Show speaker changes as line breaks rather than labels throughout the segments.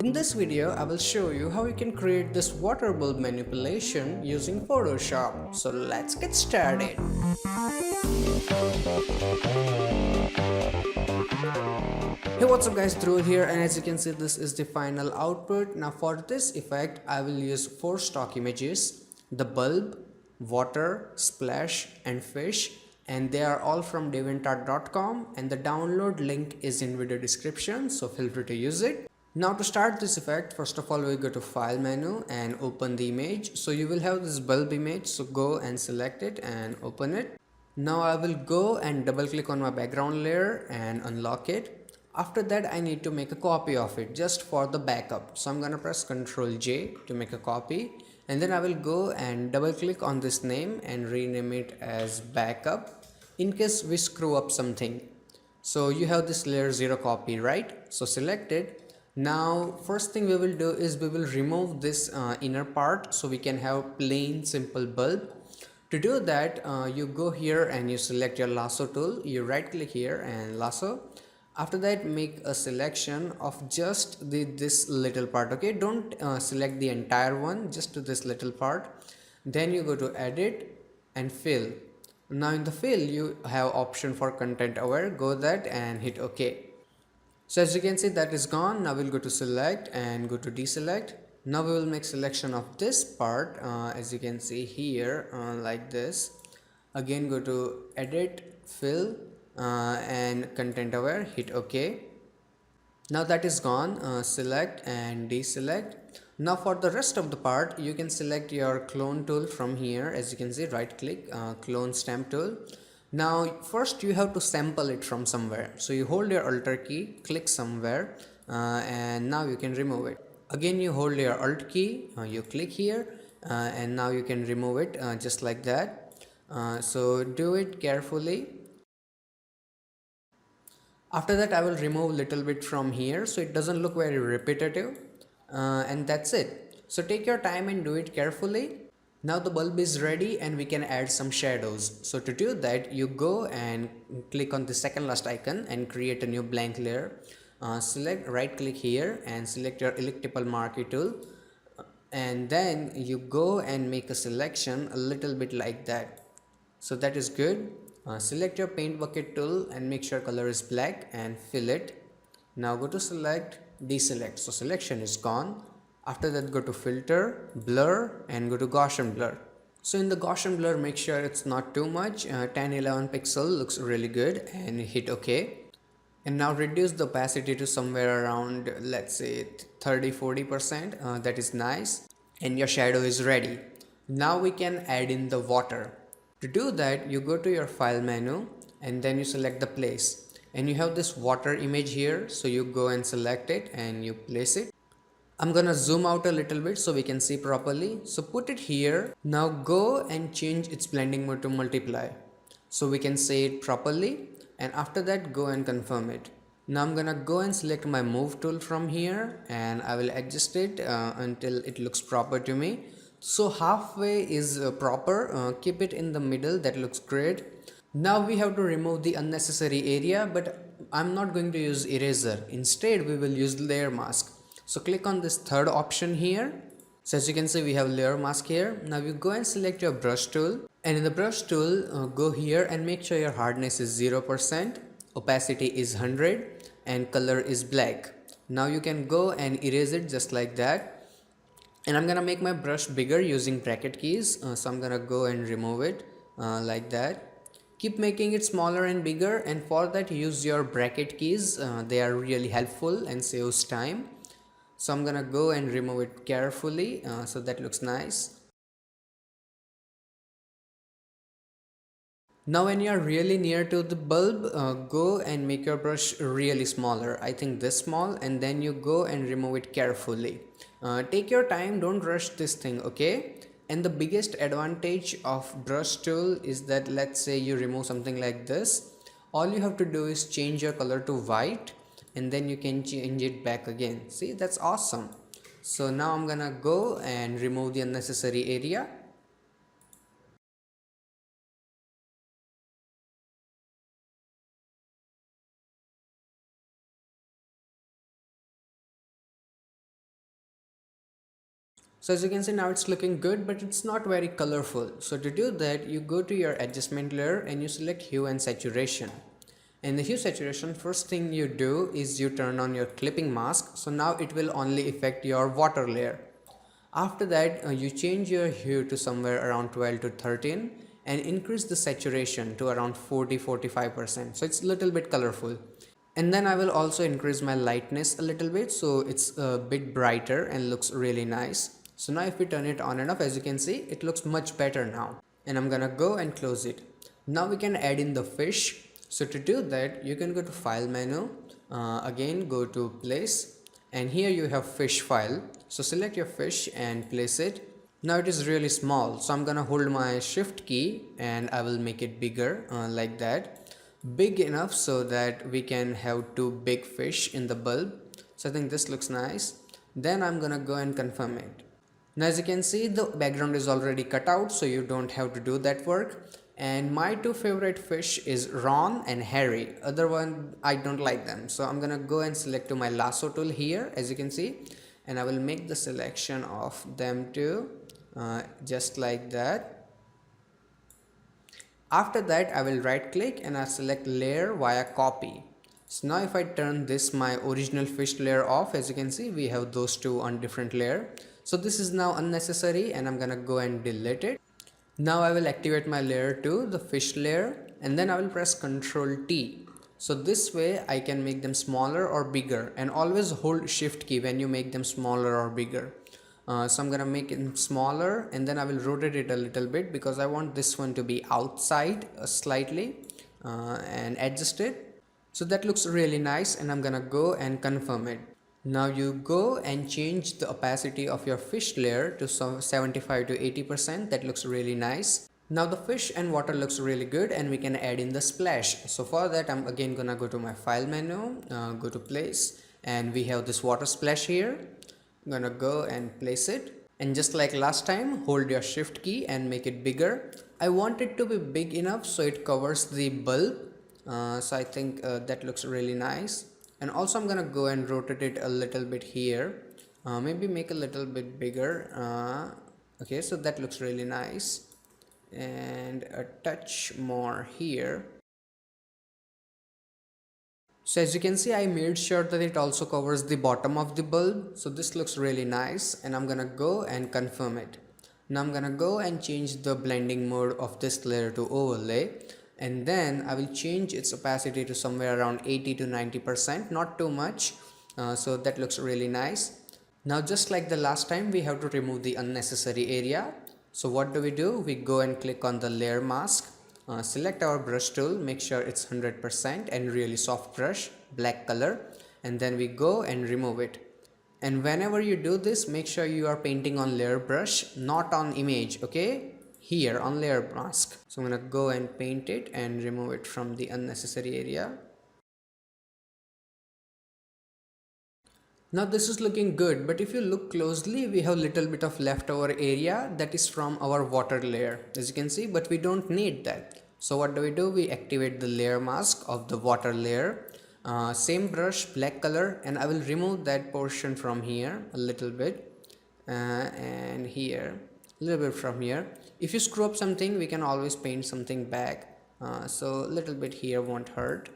In this video, I will show you how you can create this water bulb manipulation using Photoshop. So let's get started. Hey, what's up guys, Dhruv here, and as you can see, this is the final output. Now for this effect, I will use 4 stock images: the bulb, water, splash and fish, and they are all from devantart.com, and the download link is in video description, so feel free to use it. Now to start this effect, first of all we go to file menu and open the image. So you will have this bulb image, so go and select it and open it. Now I will go and double click on my background layer and unlock it. After that I need to make a copy of it just for the backup. So I'm gonna press Ctrl J to make a copy, and then I will go and double click on this name and rename it as backup in case we screw up something. So you have this layer 0 copy, right? So select it. Now first thing we will do is we will remove this inner part so we can have plain simple bulb. To do that, you go here and you select your lasso tool, you right click here and lasso. After that, make a selection of just this little part. Okay, don't select the entire one, just to this little part. Then you go to edit and fill. Now in the fill you have option for content aware, go that and hit OK. So as you can see, that is gone. Now we'll go to select and go to deselect. Now we will make selection of this part, as you can see here, like this. Again go to edit, fill and content aware, hit OK. Now that is gone, select and deselect. Now for the rest of the part, you can select your clone tool from here. As you can see, right click, clone stamp tool. Now first you have to sample it from somewhere. So you hold your alt key, click somewhere, and now you can remove it. Again you hold your alt key, you click here, and now you can remove it just like that. So do it carefully. After that I will remove little bit from here so it doesn't look very repetitive, and that's it. So take your time and do it carefully. Now the bulb is ready and we can add some shadows. So to do that, you go and click on the second last icon and create a new blank layer. Select, right click here and select your elliptical marquee tool, and then you go and make a selection a little bit like that. So that is good. Select your paint bucket tool and make sure color is black and fill it. Now go to select, deselect. So selection is gone. After that go to filter, blur and go to Gaussian blur. So in the Gaussian blur, make sure it's not too much. 10-11 pixel looks really good and hit OK. And now reduce the opacity to somewhere around, let's say 30-40%. That is nice. And your shadow is ready. Now we can add in the water. To do that, you go to your file menu and then you select the place, and you have this water image here, so you go and select it and you place it. I'm gonna zoom out a little bit so we can see properly. So put it here. Now go and change its blending mode to multiply so we can see it properly, and after that go and confirm it. Now I'm gonna go and select my move tool from here and I will adjust it until it looks proper to me. So halfway is proper, keep it in the middle, that looks great. Now we have to remove the unnecessary area, but I'm not going to use eraser. Instead we will use layer mask. So click on this third option here. So as you can see, we have layer mask here. Now you go and select your brush tool, and in the brush tool go here and make sure your hardness is 0%, opacity is 100 and color is black. Now you can go and erase it just like that. And I'm gonna make my brush bigger using bracket keys, so I'm gonna go and remove it like that. Keep making it smaller and bigger, and for that use your bracket keys. They are really helpful and saves time. So I'm gonna go and remove it carefully, so that looks nice. Now when you are really near to the bulb, go and make your brush really smaller, I think this small, and then you go and remove it carefully. Take your time, don't rush this thing, okay? And the biggest advantage of brush tool is that, let's say you remove something like this, all you have to do is change your color to white and then you can change it back again. See, that's awesome. So now I'm gonna go and remove the unnecessary area. So as you can see, now it's looking good, but it's not very colorful. So to do that, you go to your adjustment layer and you select hue and saturation. In the hue saturation, first thing you do is you turn on your clipping mask. So now it will only affect your water layer. After that, you change your hue to somewhere around 12 to 13 and increase the saturation to around 40-45%. So it's a little bit colorful. And then I will also increase my lightness a little bit so it's a bit brighter and looks really nice. So now if we turn it on and off, as you can see, it looks much better now. And I'm gonna go and close it. Now we can add in the fish. So to do that, you can go to file menu, again go to place, and here you have fish file. So select your fish and place it. Now it is really small, so I'm gonna hold my shift key and I will make it bigger, like that, big enough so that we can have two big fish in the bulb. So I think this looks nice. Then I'm gonna go and confirm it. Now as you can see, the background is already cut out, so you don't have to do that work. And my two favorite fish is Ron and Harry. Other one, I don't like them. So I'm gonna go and select to my lasso tool here, as you can see, and I will make the selection of them too, just like that. After that, I will right click and I select layer via copy. So now if I turn this my original fish layer off, as you can see, we have those two on different layer. So this is now unnecessary and I'm gonna go and delete it. Now I will activate my layer 2, the fish layer, and then I will press Ctrl T. So this way I can make them smaller or bigger, and always hold shift key when you make them smaller or bigger. So I'm gonna make it smaller and then I will rotate it a little bit because I want this one to be outside slightly, and adjust it. So that looks really nice and I'm gonna go and confirm it. Now you go and change the opacity of your fish layer to 75 to 80%. That looks really nice. Now the fish and water looks really good and we can add in the splash. So for that, I'm again gonna go to my file menu, go to place, and we have this water splash here. I'm gonna go and place it, and just like last time, hold your shift key and make it bigger. I want it to be big enough so it covers the bulb. So I think that looks really nice. And also I'm gonna go and rotate it a little bit here, maybe make a little bit bigger. Okay, so that looks really nice, and a touch more here. So as you can see, I made sure that it also covers the bottom of the bulb. So this looks really nice and I'm gonna go and confirm it. Now I'm gonna go and change the blending mode of this layer to overlay, and then I will change its opacity to somewhere around 80 to 90%, not too much. So that looks really nice. Now just like the last time, we have to remove the unnecessary area. So what do? We go and click on the layer mask, select our brush tool, make sure it's 100% and really soft brush, black color, and then we go and remove it. And whenever you do this, make sure you are painting on layer brush, not on image, okay? Here on layer mask. So I'm gonna go and paint it and remove it from the unnecessary area. Now this is looking good, but if you look closely, we have little bit of leftover area that is from our water layer, as you can see, but we don't need that. So what do? We activate the layer mask of the water layer, same brush, black color, and I will remove that portion from here a little bit, and here a little bit from here. If you screw up something, we can always paint something back, so a little bit here won't hurt.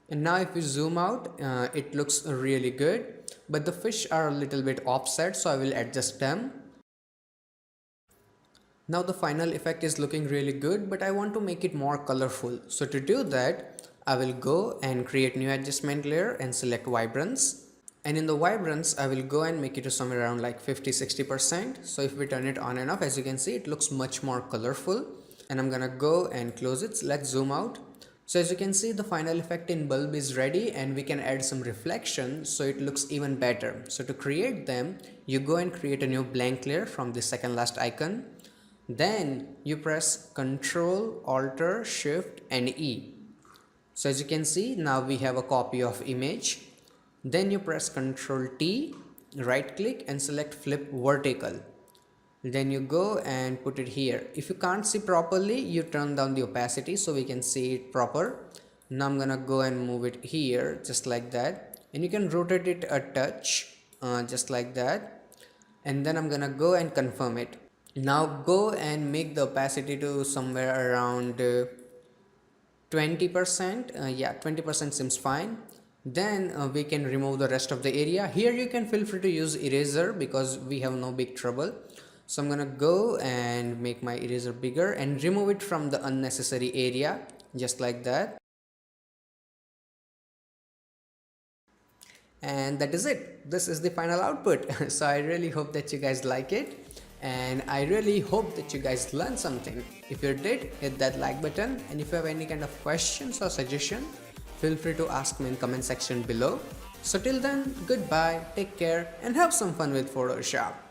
And now if you zoom out, it looks really good, but the fish are a little bit offset, so I will adjust them. Now the final effect is looking really good, but I want to make it more colorful. So to do that, I will go and create new adjustment layer and select vibrance. And in the vibrance, I will go and make it to somewhere around like 50-60%. So if we turn it on and off, as you can see, it looks much more colorful. And I'm gonna go and close it. So let's zoom out. So as you can see, the final effect in bulb is ready and we can add some reflection so it looks even better. So to create them, you go and create a new blank layer from the second last icon. Then you press Ctrl, Alt, Shift and E. So as you can see, now we have a copy of image. Then you press Ctrl T, right click and select flip vertical. Then you go and put it here. If you can't see properly, you turn down the opacity so we can see it proper. Now I'm gonna go and move it here just like that, and you can rotate it a touch, just like that. and then I'm gonna go and confirm it. Now go and make the opacity to somewhere around 20%. Yeah, 20% seems fine. Then we can remove the rest of the area. Here you can feel free to use eraser because we have no big trouble. So I'm gonna go and make my eraser bigger and remove it from the unnecessary area, just like that. And that is it. This is the final output. So I really hope that you guys like it, and I really hope that you guys learned something. If you did, hit that like button, and if you have any kind of questions or suggestion, feel free to ask me in comment section below. So till then, goodbye, take care, and have some fun with Photoshop.